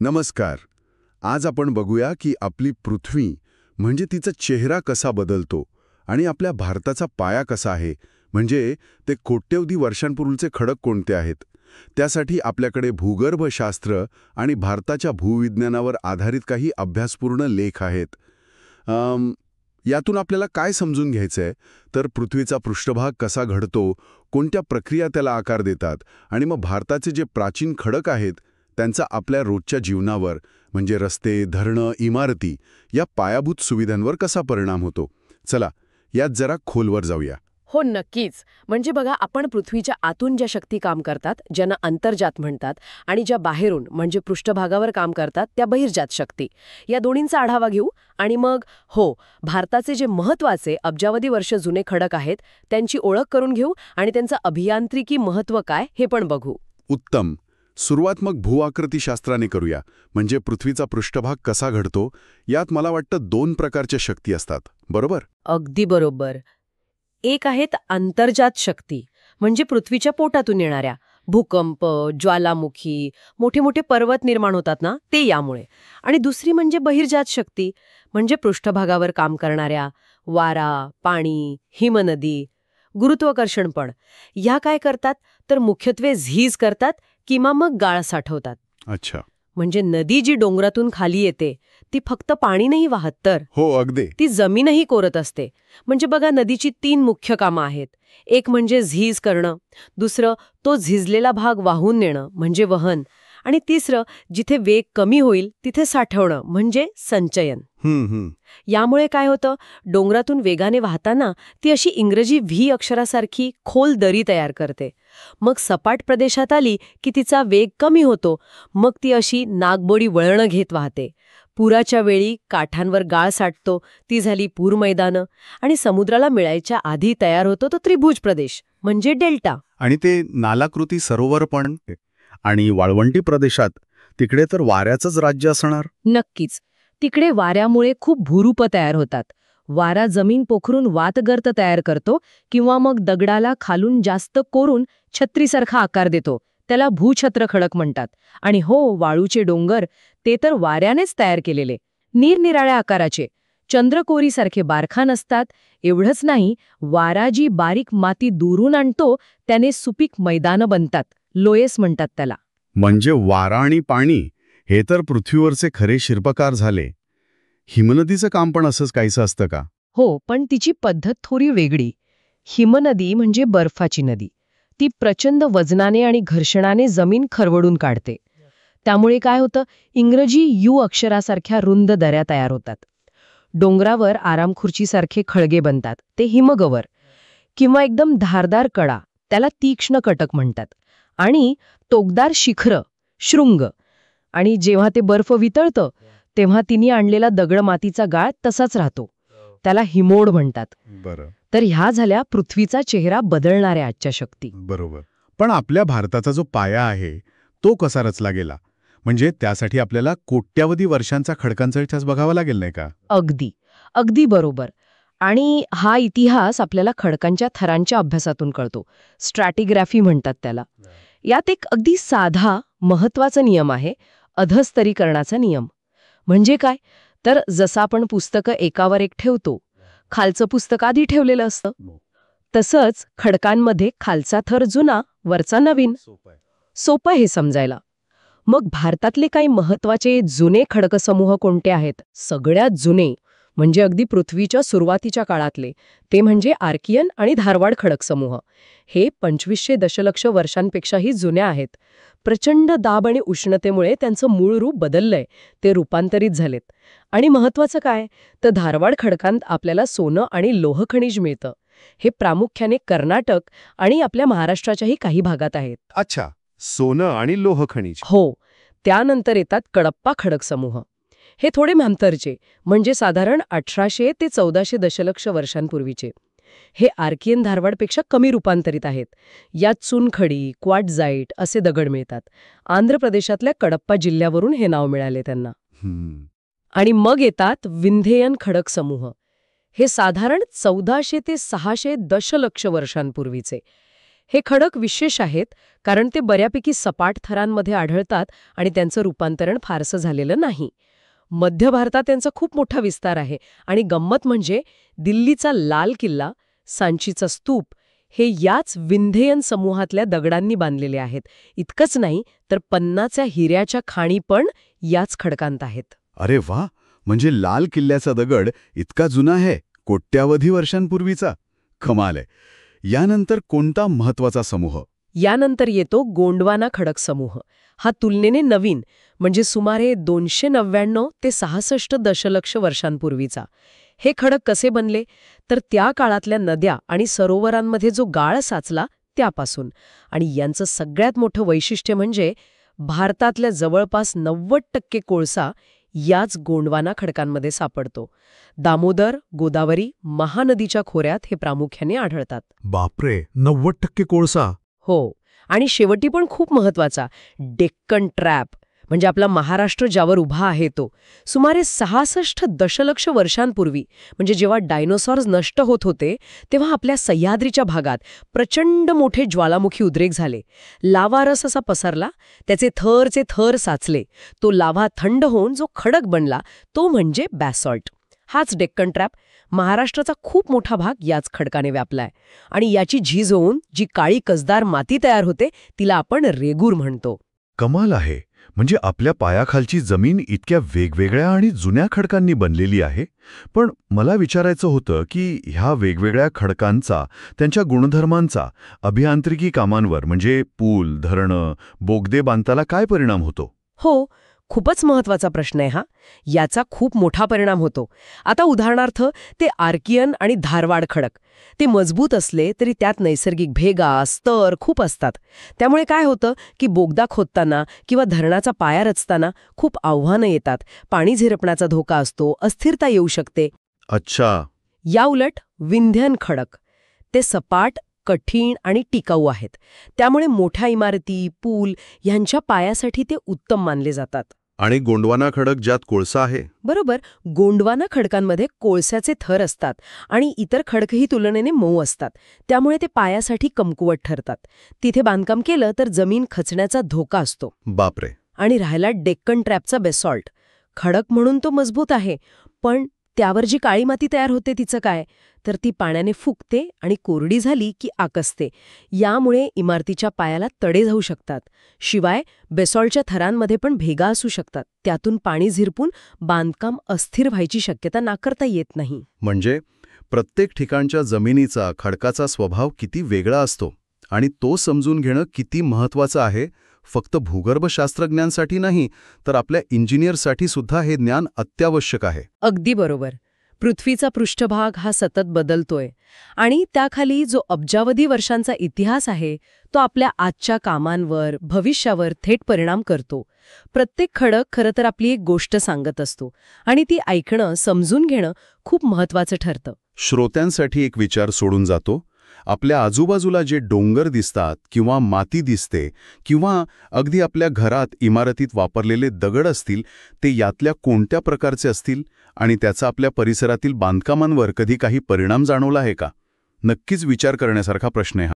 नमस्कार. आज आपण बघूया की आपली पृथ्वी म्हणजे तिचा चेहरा कसा बदलतो आणि आपल्या भारताचा पाया कसा आहे, म्हणजे ते कोट्यवधी वर्षांपूर्वीचे खडक कोणते आहेत. त्यासाठी आपल्याकडे भूगर्भशास्त्र आणि भारताच्या भूविज्ञानावर आधारित काही अभ्यासपूर्ण लेख आहेत. यातून आपल्याला काय समजून घ्यायचंय तर पृथ्वीचा पृष्ठभाग कसा घडतो, कोणत्या प्रक्रिया त्याला आकार देतात आणि मग भारताचे जे प्राचीन खडक आहेत त्यांचा आपल्या रोजच्या जीवनावर म्हणजे रस्ते, धरणं, इमारती या पायाभूत सुविधांवर कसा परिणाम होतो. चला यात जरा खोलवर जाऊया. हो, नक्कीच. म्हणजे बघा, आपण पृथ्वीच्या आतून ज्या शक्ती काम करतात, ज्यांना अंतर्जात म्हणतात, आणि ज्या बाहेरून म्हणजे पृष्ठभागावर काम करतात त्या बहिर्जात शक्ती, या दोन्हींचा आढावा घेऊ. आणि मग भारताचे जे महत्त्वाचे अब्जावधी वर्ष जुने खडक आहेत त्यांची ओळख करून घेऊ आणि त्यांचं अभियांत्रिकी महत्त्व काय हे पण बघू. उत्तम. सुरुवात मग भूआकृतीशास्त्राने करूया. म्हणजे पृथ्वीचा पृष्ठभाग कसा घडतो यात मला वाटतं 2 प्रकारच्या शक्ती असतात, बरोबर? अगदी बरोबर. एक आहेत अंतर्जात शक्ती, म्हणजे पृथ्वीच्या पोटातून येणाऱ्या भूकंप, ज्वालामुखी, मोठे मोठे पर्वत निर्माण होतात ना, ते यामुळे. आणि दुसरी म्हणजे बहिर्जात शक्ती, म्हणजे पृष्ठभागावर काम करणाऱ्या वारा, पाणी, हिमनदी, गुरुत्वाकर्षण पण. ह्या काय करतात तर मुख्यत्वे झीज करतात किंवा मग गाळ साठवतात. अच्छा. म्हणजे नदी जी डोंगरातून खाली येते ती फक्त पाणी नाही वाहत, तर हो, अगदी. ती जमीनही कोरत असते. म्हणजे बघा, नदीची 3 मुख्य कामं आहेत. एक म्हणजे झीज करणं, दुसरं तो झिजलेला भाग वाहून नेणं म्हणजे वहन, आणि तिसरं जिथे वेग कमी होईल तिथे साठवणं म्हणजे संचयन. यामुळे काय होतं, डोंगरातून वेगाने वाहताना ती अशी इंग्रजी व्ही अक्षरासारखी खोल दरी तयार करते. मग सपाट प्रदेशात आली की तिचा वेग कमी होतो. मग ती अशी नागबोडी वळणं घेत वाहते. पुराच्या वेळी काठांवर गाळ साठतो, ती झाली पूर मैदानं. आणि समुद्राला मिळायच्या आधी तयार होतो तो त्रिभुज प्रदेश म्हणजे डेल्टा. आणि ते नालाकृती सरोवर पण. आणि वाळवंटी प्रदेशात तिकडे तर वाऱ्याचंच राज्य असणार. नक्कीच. तिकडे वाऱ्यामुळे खूप भूरूप तयार होतात. वारा जमीन पोखरून वातगर्त तयार करतो किंवा मग दगडाला खालून जास्त कोरून छत्रीसारखा आकार देतो. त्याला भूछत्र खडक म्हणतात. आणि वाळूचे डोंगर ते तर वाऱ्यानेच तयार केलेले, निरनिराळ्या आकाराचे, चंद्रकोरीसारखे बारखान असतात. एवढंच नाही, वारा जी बारीक माती दुरून आणतो त्याने सुपीक मैदानं बनतात, लोयस म्हणतात त्याला. म्हणजे वारा आणि पाणी हे तर पृथ्वीवरचे खरे शिल्पकार झाले. हिमनदीचं काम पण असंच काहीसं असतं का? हो, पण तिची पद्धत थोडी वेगळी. हिमनदी म्हणजे बर्फाची नदी. ती प्रचंड वजनाने आणि घर्षणाने जमीन खरवडून काढते. त्यामुळे काय होतं, इंग्रजी यू अक्षरासारख्या रुंद दऱ्या तयार होतात. डोंगरावर आरामखुर्चीसारखे खळगे बनतात, ते हिमगवर. किंवा एकदम धारदार कडा, त्याला तीक्ष्ण कटक म्हणतात. आणि टोकदार शिखरं, शृंग. आणि जेव्हा ते बर्फ वितळतं तेव्हा तिने आणलेला दगड मातीचा गाळ तसाच राहतो. त्याला हिमोड म्हणतात. बरं. तर ह्या झाल्या पृथ्वीचा चेहरा बदलणाऱ्या आजच्या शक्ती. बरोबर. पण आपल्या भारताचा जो पाया आहे तो कसा रचला गेला? म्हणजे त्यासाठी आपल्याला कोट्यावधी वर्षांचा खडकांचा इतिहास बघावा लागेल, नाही का? अगदी अगदी बरोबर. आणि हा इतिहास आपल्याला खडकांच्या थरांच्या अभ्यासातून कळतो. स्ट्रॅटिग्राफी म्हणतात त्याला. यात एक अगदी साधा महत्वाचा नियम आहे, अधस्तरीकरणाचा नियम. म्हणजे काय तर जसं आपण पुस्तकं एकावर एक ठेवतो, खालचं पुस्तक आधी ठेवलेलं असतं, तसंच खडकांमध्ये खालचा थर जुना, वरचा नवीन. सोपं हे समजायला. मग भारतातले काही महत्वाचे जुने खडकसमूह कोणते आहेत? सगळ्यात जुने म्हणजे अगदी पृथ्वीच्या सुरुवातीच्या काळातले ते म्हणजे आर्कियन आणि धारवाड खडकसमूह. हे 2500 दशलक्ष वर्षांपेक्षाही जुन्या आहेत. प्रचंड दाब आणि उष्णतेमुळे त्यांचं मूळ रूप बदललंय, ते रूपांतरित झालेत. आणि महत्वाचं काय तर धारवाड खडकांत आपल्याला सोनं आणि लोह खनिज मिळतं. हे प्रामुख्याने कर्नाटक आणि आपल्या महाराष्ट्राच्याही काही भागात आहेत. अच्छा, सोनं आणि लोह खनिज. हो. त्यानंतर येतात कडप्पा खडकसमूह. हे थोडे नंतरचे, म्हणजे साधारण 1800 ते 1400 दशलक्ष वर्षांपूर्वीचे. हे आर्कियन धारवाडपेक्षा कमी रूपांतरित आहेत. यात चुनखडी, क्वार्टझाईट असे दगड मिळतात. आंध्र प्रदेशातल्या कडप्पा जिल्ह्यावरून हे नाव मिळाले त्यांना. आणि मग येतात विंध्ययन खडक समूह. हे साधारण 1400 ते 600 दशलक्ष वर्षांपूर्वीचे. हे खडक विशेष आहेत कारण ते बऱ्यापैकी सपाट थरांमध्ये आढळतात आणि त्यांचं रूपांतरण फारसं झालेलं नाही. मध्य भारतात त्यांचा खूप मोठा विस्तार आहे आणि गंमत म्हणजे दिल्लीचा लाल किल्ला, सांचीचा स्तूप हे याच विंध्ययन समूहातल्या दगडांनी बांधलेले आहेत. इतकंच नाही तर पन्नाच्या हिऱ्याच्या खाणी पण याच खडकांत आहेत. अरे वा, म्हणजे लाल किल्ल्याचा दगड इतका जुना आहे, कोट्यावधी वर्षांपूर्वीचा. कमाल आहे. यानंतर कोणता महत्वाचा समूह? यानंतर येतो गोंडवाना खडक समूह. हा तुलनेने नवीन म्हणजे सुमारे 299 ते 66 दशलक्ष वर्षांपूर्वीचा. हे खडक कसे बनले तर त्या काळातल्या नद्या आणि सरोवरांमध्ये जो गाळ साचला त्यापासून. आणि यांचं सगळ्यात मोठं वैशिष्ट्य म्हणजे भारतातल्या जवळपास 90% कोळसा याच गोंडवाना खडकांमध्ये सापडतो. दामोदर, गोदावरी, महानदीच्या खोऱ्यात हे प्रामुख्याने आढळतात. बापरे, 90% कोळसा. हो. आणि शेवटी पण खूप महत्वाचा, डेक्कन ट्रॅप म्हणजे आपला महाराष्ट्र ज्यावर उभा आहे तो. सुमारे 66 दशलक्ष वर्षांपूर्वी म्हणजे जेव्हा डायनोसॉर्स नष्ट होत होते तेव्हा आपल्या सह्याद्रीच्या भागात प्रचंड मोठे ज्वालामुखी उद्रेक झाले. लावा रस असा पसरला, त्याचे थरचे थर साचले. तो लाव्हा थंड होऊन जो खडक बनला तो म्हणजे बॅसॉल्ट. हाच डेक्कन ट्रॅप. महाराष्ट्राचा खूप मोठा भाग याच खडकाने व्यापलाय. आणि याची झीज होऊन जी काळी कसदार माती तयार होते तिला आपण रेगूर म्हणतो. कमाल आहे. म्हणजे आपल्या पायाखालची जमीन इतक्या वेगवेगळ्या आणि जुन्या खडकांनी बनलेली आहे. पण मला विचारायचं होतं की ह्या वेगवेगळ्या खडकांचा, त्यांच्या गुणधर्मांचा अभियांत्रिकी कामांवर म्हणजे पूल, धरणं, बोगदे बांधताना काय परिणाम होतो? हो, खूपच महत्वाचा प्रश्न आहे हा. याचा खूप मोठा परिणाम होतो. आता उदाहरणार्थ ते आर्कियन आणि धारवाड खडक. ते मजबूत असले तरी त्यात नैसर्गिक भेगा, स्तर खूप असतात. त्यामुळे काय होतं की बोगदा खोदताना किंवा धरणाचा पाया रचताना खूप आव्हानं येतात. पाणी झिरपण्याचा धोका असतो, अस्थिरता येऊ शकते. अच्छा. याउलट विंध्यन खडक ते सपाट, कठीण आणि टिकाऊ आहेत. त्यामुळे मोठ्या इमारती, पूल यांच्या पायासाठी ते उत्तम मानले जातात. आणि गोंडवाना खडक ज्यात कोळसा आहे? बरोबर. गोंडवाना खडकांमध्ये कोळशाचे थर असतात आणि इतर खडकही तुलनेने मऊ असतात. त्यामुळे ते पायासाठी कमकुवत ठरतात. तिथे बांधकाम केलं तर जमीन खचण्याचा धोका असतो. बापरे. आणि राहिला डेक्कन ट्रॅपचा बेसॉल्ट. खडक म्हणून तो मजबूत आहे, पण त्यावर जी काळी माती तयार होते तिचं काय? तर ती पाण्याने फुगते आणि कोरडी झाली की आकसते. यामुळे इमारतीच्या पायाला तडे जाऊ शकतात. शिवाय बेसॉल्टच्या थरांमध्ये पण भेगा असू शकतात. त्यातून पाणी झिरपून बांधकाम अस्थिर व्हायची शक्यता नाकारता येत नाही. म्हणजे प्रत्येक ठिकाणच्या जमिनीचा, खडकाचा स्वभाव किती वेगळा असतो आणि तो समजून घेणं किती महत्वाचं आहे. फक्त भूगर्भशास्त्रज्ञांसाठी नाही तर आपल्या इंजिनियरसाठी सुद्धा हे ज्ञान अत्यावश्यक आहे. अगदी बरोबर. पृथ्वीचा पृष्ठभाग हा सतत बदलतोय आणि त्याखाली जो अब्जावधी वर्षांचा इतिहास आहे तो आपल्या आजच्या कामांवर, भविष्यावर थेट परिणाम करतो. प्रत्येक खडक खरं तर आपली एक गोष्ट सांगत असतो आणि ती ऐकणं, समजून घेणं खूप महत्वाचं ठरतं. श्रोत्यांसाठी एक विचार सोडून जातो. आपल्या आजूबाजूला जे डोंगर दिसतात किंवा माती दिसते किंवा अगदी आपल्या घरात, इमारतीत वापरलेले दगड असतील, ते यातल्या कोणत्या प्रकारचे असतील आणि त्याचा आपल्या परिसरातील बांधकामांवर कधी काही परिणाम जाणवला आहे का? नक्कीच विचार करण्यासारखा प्रश्न आहे हा.